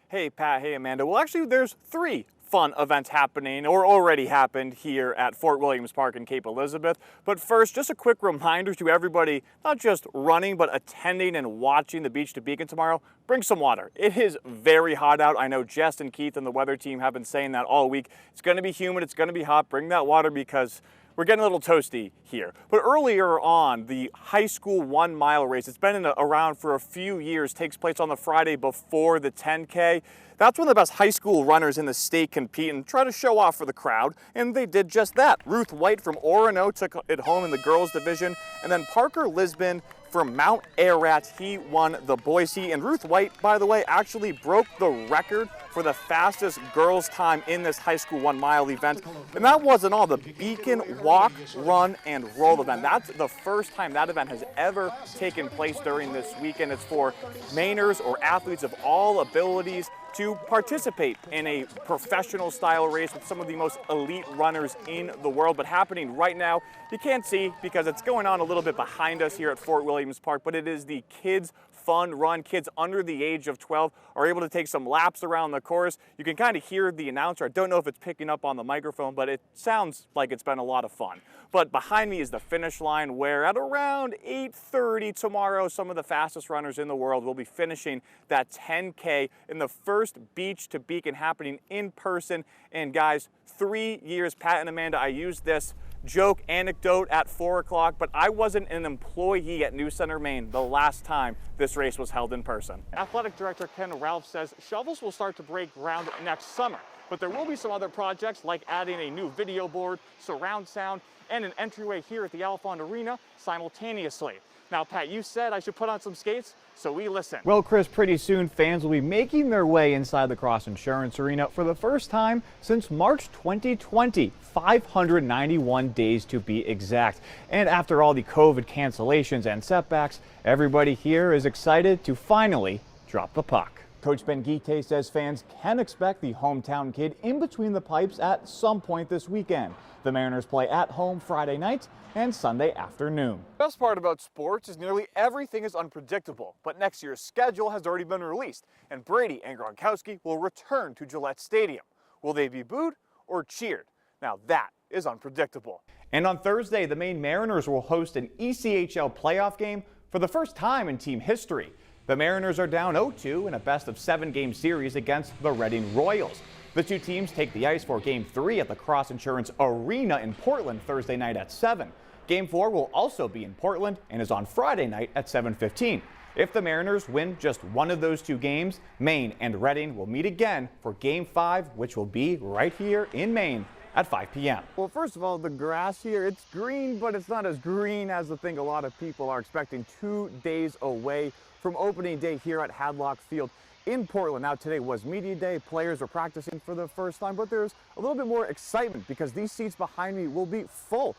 Hey Pat, hey Amanda. Well, actually there's three fun events happening or already happened here at Fort Williams Park in Cape Elizabeth. But first, just a quick reminder to everybody, not just running, but attending and watching the Beach to Beacon tomorrow, bring some water. It is very hot out. I know Jess and Keith and the weather team have been saying that all week. It's gonna be humid, it's gonna be hot. Bring that water because we're getting a little toasty here. But earlier on, the high school 1 mile race, it's been around for a few years, takes place on the Friday before the 10K. That's when the best high school runners in the state compete and try to show off for the crowd, and they did just that. Ruth White from Orono took it home in the girls division, and then Parker Lisbon from Mount Ararat, he won the Boise. And Ruth White, by the way, actually broke the record for the fastest girls time in this high school 1 mile event. And that wasn't all. The Beacon Walk, Run, and Roll event. That's the first time that event has ever taken place during this weekend. It's for Mainers or athletes of all abilities to participate in a professional style race with some of the most elite runners in the world. But happening right now, you can't see because it's going on a little bit behind us here at Fort Williams Park, but it is the Kids Fun Run. Kids under the age of 12 are able to take some laps around the course. You can kind of hear the announcer. I don't know if it's picking up on the microphone, but it sounds like it's been a lot of fun. But behind me is the finish line where at around 8:30 tomorrow, some of the fastest runners in the world will be finishing that 10K in the first Beach to Beacon happening in person. And guys, 3 years, Pat and Amanda, I used this joke anecdote at 4 o'clock, but I wasn't an employee at New Center, Maine the last time this race was held in person. Athletic Director Ken Ralph says shovels will start to break ground next summer, but there will be some other projects like adding a new video board, surround sound, and an entryway here at the Alphond Arena simultaneously. Now, Pat, you said I should put on some skates, so we listen. Well, Chris, pretty soon fans will be making their way inside the Cross Insurance Arena for the first time since March 2020, 591 days to be exact. And after all the COVID cancellations and setbacks, everybody here is excited to finally drop the puck. Coach Ben Guite says fans can expect the hometown kid in between the pipes at some point this weekend. The Mariners play at home Friday night and Sunday afternoon. The best part about sports is nearly everything is unpredictable, but next year's schedule has already been released, and Brady and Gronkowski will return to Gillette Stadium. Will they be booed or cheered? Now that is unpredictable. And on Thursday, the Maine Mariners will host an ECHL playoff game for the first time in team history. The Mariners are down 0-2 in a best-of-7 game series against the Reading Royals. The two teams take the ice for Game 3 at the Cross Insurance Arena in Portland Thursday night at 7. Game 4 will also be in Portland and is on Friday night at 7:15. If the Mariners win just one of those two games, Maine and Reading will meet again for Game 5, which will be right here in Maine at 5 p.m. Well, first of all, the grass here, it's green, but it's not as green as I think a lot of people are expecting 2 days away from opening day here at Hadlock Field in Portland. Now, today was media day. Players are practicing for the first time, but there's a little bit more excitement because these seats behind me will be full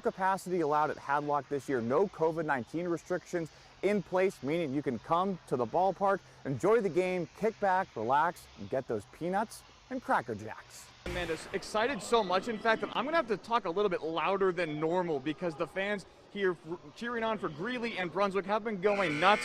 capacity allowed at Hadlock this year. No COVID-19 restrictions in place, meaning you can come to the ballpark, enjoy the game, kick back, relax, and get those peanuts and Cracker Jacks. Amanda's excited so much, in fact, that I'm going to have to talk a little bit louder than normal because the fans here cheering on for Greeley and Brunswick have been going nuts.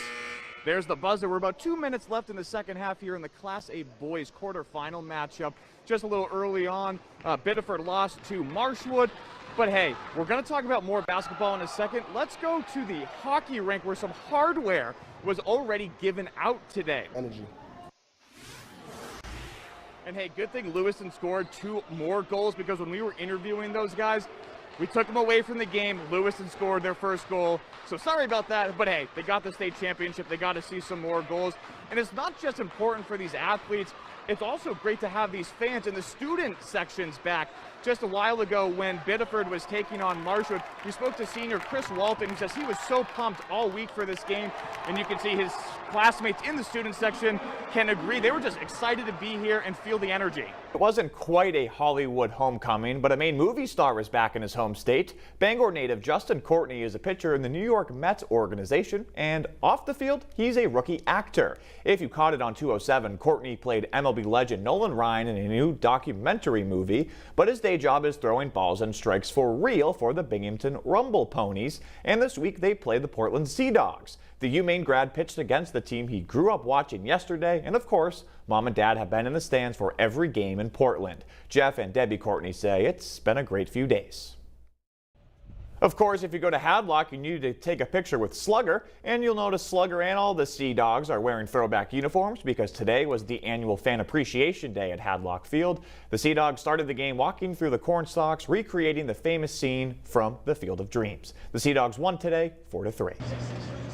There's the buzzer. We're about 2 minutes left in the second half here in the Class A boys quarterfinal matchup. Just a little early on, Biddeford lost to Marshwood. But hey, we're going to talk about more basketball in a second. Let's go to the hockey rink where some hardware was already given out today. Energy. And hey, good thing Lewiston scored 2 more goals because when we were interviewing those guys, we took them away from the game. Lewiston scored their first goal. So sorry about that, but hey, they got the state championship. They got to see some more goals. And it's not just important for these athletes. It's also great to have these fans in the student sections back. Just a while ago when Biddeford was taking on Marshwood, we spoke to senior Chris Walton, who says he was so pumped all week for this game. And you can see his classmates in the student section can agree. They were just excited to be here and feel the energy. It wasn't quite a Hollywood homecoming, but a Maine movie star is back in his home state. Bangor native Justin Courtney is a pitcher in the New York Mets organization, and off the field, he's a rookie actor. If you caught it on 207, Courtney played MLB legend Nolan Ryan in a new documentary movie, but his day job is throwing balls and strikes for real for the Binghamton Rumble Ponies, and this week they play the Portland Sea Dogs. The UMaine grad pitched against the team he grew up watching yesterday, and of course, Mom and Dad have been in the stands for every game in Portland. Jeff and Debbie Courtney say it's been a great few days. Of course, if you go to Hadlock, you need to take a picture with Slugger, and you'll notice Slugger and all the Sea Dogs are wearing throwback uniforms because today was the annual Fan Appreciation Day at Hadlock Field. The Sea Dogs started the game walking through the corn stalks, recreating the famous scene from the Field of Dreams. The Sea Dogs won today 4-3.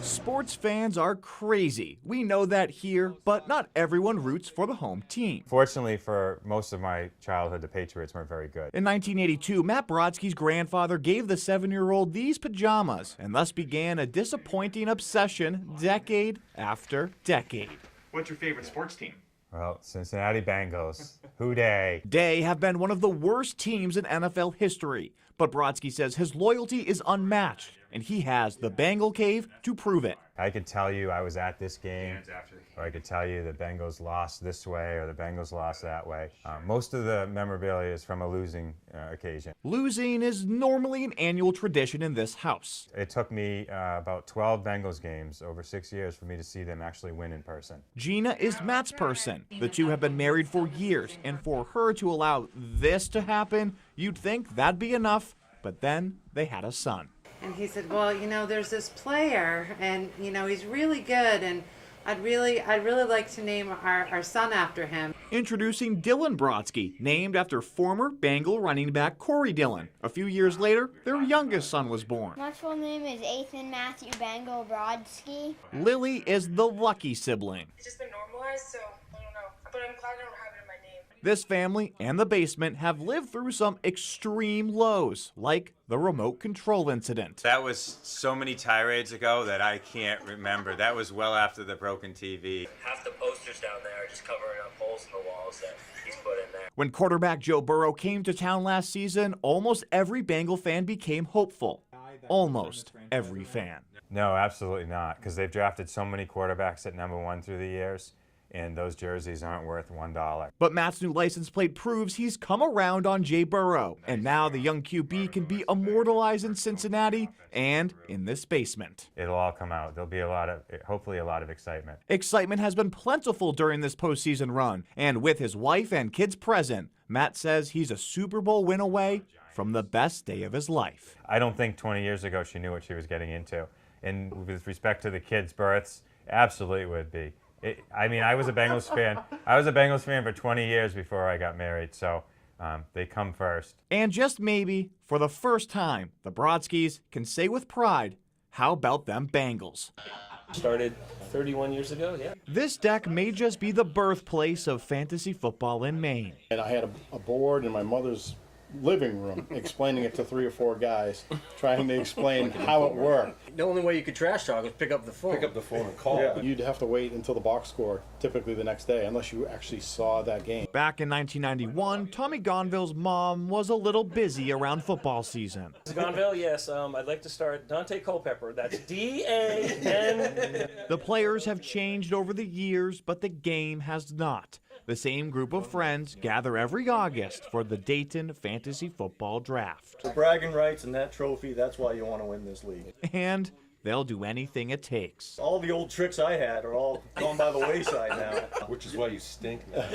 Sports fans are crazy. We know that here, but not everyone roots for the home team. Fortunately for most of my childhood, the Patriots weren't very good. In 1982, Matt Brodsky's grandfather gave the 7-year-old these pajamas and thus began a disappointing obsession decade after decade. What's your favorite sports team? Well, Cincinnati Bengals. Who dey? They have been one of the worst teams in NFL history, but Brodsky says his loyalty is unmatched, and he has the Bengal Cave to prove it. I could tell you I was at this game, or I could tell you the Bengals lost this way or the Bengals lost that way. Most of the memorabilia is from a losing occasion. Losing is normally an annual tradition in this house. It took me about 12 Bengals games over 6 years for me to see them actually win in person. Gina is Matt's person. The two have been married for years, and for her to allow this to happen, you'd think that'd be enough, but then they had a son. And he said, well, you know, there's this player, and, you know, he's really good, and I'd really like to name our son after him. Introducing Dylan Brodsky, named after former Bengal running back Corey Dillon. A few years later, their youngest son was born. My full name is Ethan Matthew Bengal Brodsky. Lily is the lucky sibling. It's just been normalized, so I don't know. But I'm glad I don't have it in my name. This family and the basement have lived through some extreme lows, like the remote control incident. That was so many tirades ago that I can't remember. That was well after the broken TV. Half the posters down there are just covering up holes in the walls that he's put in there. When quarterback Joe Burrow came to town last season, almost every Bengal fan became hopeful. Almost every fan. No, absolutely not, because they've drafted so many quarterbacks at #1 through the years, and those jerseys aren't worth $1. But Matt's new license plate proves he's come around on Jay Burrow, and now the young QB can be immortalized in Cincinnati and in this basement. It'll all come out. There'll be hopefully a lot of excitement. Excitement has been plentiful during this postseason run, and with his wife and kids present, Matt says he's a Super Bowl win away from the best day of his life. I don't think 20 years ago she knew what she was getting into. And with respect to the kids' births, absolutely would be. I was a Bengals fan. I was a Bengals fan for 20 years before I got married, so they come first. And just maybe, for the first time, the Brodskys can say with pride, how about them Bengals? Started 31 years ago, yeah. This deck may just be the birthplace of fantasy football in Maine. And I had a board in my mother's living room explaining it to 3 or 4 guys, trying to explain how it worked. The only way you could trash talk was pick up the phone. Pick up the phone and call. Yeah. You'd have to wait until the box score, typically the next day, unless you actually saw that game. Back in 1991, Tommy Gonville's mom was a little busy around football season. Gonville, yes, I'd like to start Dante Culpepper. That's D-A-N. The players have changed over the years, but the game has not. The same group of friends gather every August for the Dayton Fantasy Football Draft. For bragging rights and that trophy, that's why you want to win this league. And they'll do anything it takes. All the old tricks I had are all gone by the wayside now. Which is why you stink now.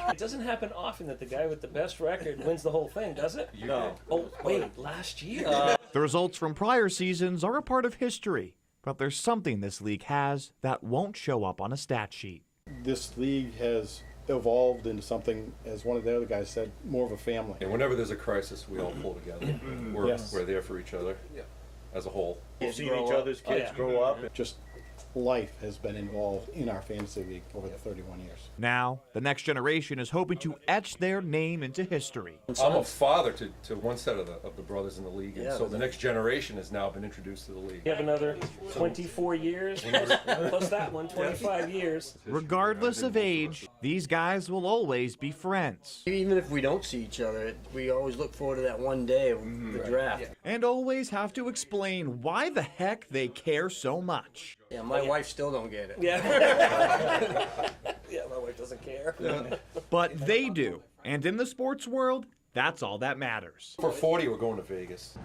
It doesn't happen often that the guy with the best record wins the whole thing, does it? No. Oh, wait, last year? The results from prior seasons are a part of history, but there's something this league has that won't show up on a stat sheet. This league has evolved into something, as one of the other guys said, more of a family. And whenever there's a crisis, we all pull together. We're there for each other as a whole. You've seen each other's kids grow up. Just life has been involved in our fantasy league over the 31 years. Now, the next generation is hoping to etch their name into history. I'm a father to one set of the brothers in the league, and so the next generation has now been introduced to the league. You have another 24 years, plus that one, 25 years. Regardless of age, these guys will always be friends. Even if we don't see each other, we always look forward to that one day of the draft. And always have to explain why the heck they care so much. Yeah, my wife still don't get it. Yeah. Yeah, my wife doesn't care. But they do. And in the sports world, that's all that matters. For 40, we're going to Vegas.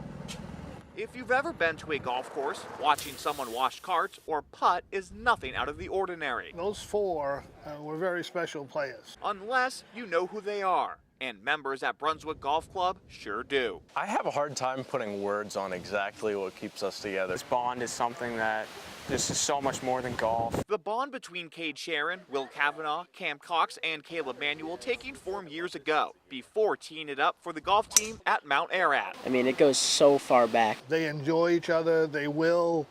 If you've ever been to a golf course, watching someone wash carts or putt is nothing out of the ordinary. Those four were very special players. Unless you know who they are. And members at Brunswick Golf Club sure do. I have a hard time putting words on exactly what keeps us together. This bond is something that this is so much more than golf. The bond between Cade Sharon, Will Kavanaugh, Cam Cox, and Caleb Manuel taking form years ago, before teeing it up for the golf team at Mount Ararat. I mean, it goes so far back. They enjoy each other. They will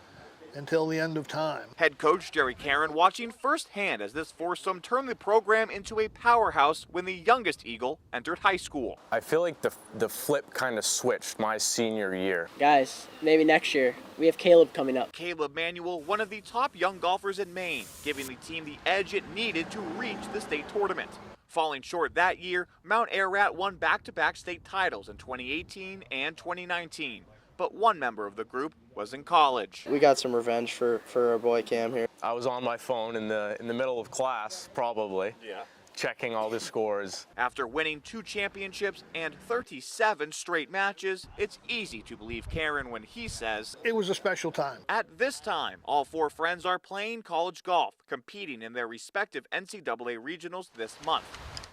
until the end of time. Head coach Jerry Caron watching firsthand as this foursome turned the program into a powerhouse when the youngest Eagle entered high school. I feel like the flip kind of switched my senior year. Guys, maybe next year. We have Caleb coming up. Caleb Manuel, one of the top young golfers in Maine, giving the team the edge it needed to reach the state tournament. Falling short that year, Mount Ararat won back-to-back state titles in 2018 and 2019. But one member of the group was in college. We got some revenge for our boy Cam here. I was on my phone in the middle of class, probably. Yeah. Checking all the scores. After winning 2 championships and 37 straight matches, it's easy to believe Caron when he says, it was a special time. At this time, all 4 friends are playing college golf, competing in their respective NCAA regionals this month.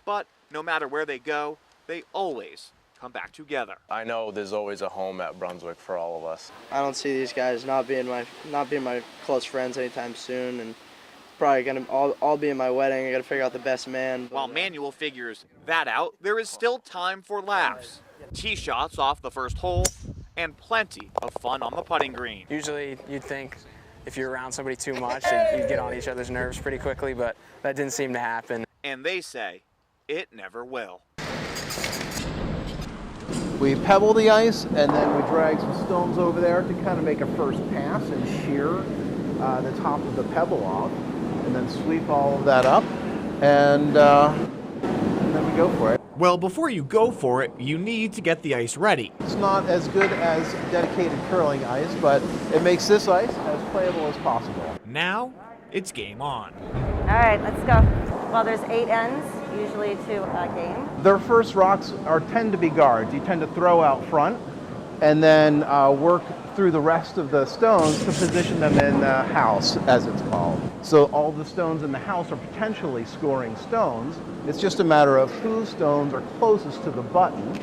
But no matter where they go, they always come back together. I know there's always a home at Brunswick for all of us. I don't see these guys not being my close friends anytime soon, and probably gonna all be in my wedding. I gotta figure out the best man. While Manuel figures that out, there is still time for laughs, tee shots off the first hole, and plenty of fun on the putting green. Usually you'd think if you're around somebody too much and you'd get on each other's nerves pretty quickly, but that didn't seem to happen. And they say it never will. We pebble the ice, and then we drag some stones over there to kind of make a first pass and shear the top of the pebble off, and then sweep all of that up, and then we go for it. Well, before you go for it, you need to get the ice ready. It's not as good as dedicated curling ice, but it makes this ice as playable as possible. Now, it's game on. All right, let's go. Well, there's 8 ends, usually to a game. Their first rocks tend to be guards. You tend to throw out front and then work through the rest of the stones to position them in the house, as it's called. So all the stones in the house are potentially scoring stones. It's just a matter of whose stones are closest to the button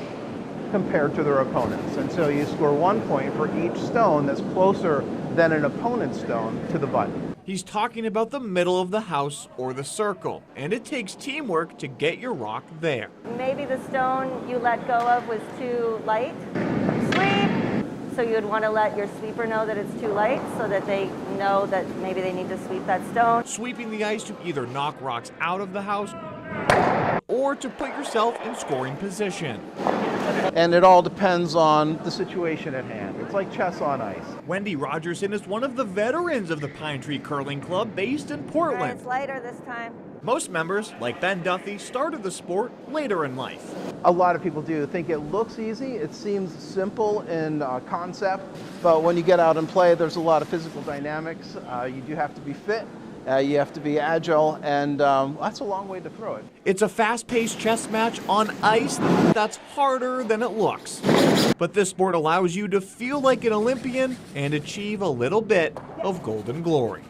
compared to their opponents. And so you score 1 point for each stone that's closer than an opponent's stone to the button. He's talking about the middle of the house or the circle, and it takes teamwork to get your rock there. Maybe the stone you let go of was too light. Sweep! So you would want to let your sweeper know that it's too light so that they know that maybe they need to sweep that stone. Sweeping the ice to either knock rocks out of the house or to put yourself in scoring position. And it all depends on the situation at hand. It's like chess on ice. Wendy Rogerson is one of the veterans of the Pine Tree Curling Club based in Portland. All right, it's lighter this time. Most members, like Ben Duffy, started the sport later in life. A lot of people do think it looks easy. It seems simple in concept, but when you get out and play, there's a lot of physical dynamics. You do have to be fit. You have to be agile, and that's a long way to throw it. It's a fast-paced chess match on ice that's harder than it looks. But this sport allows you to feel like an Olympian and achieve a little bit of golden glory.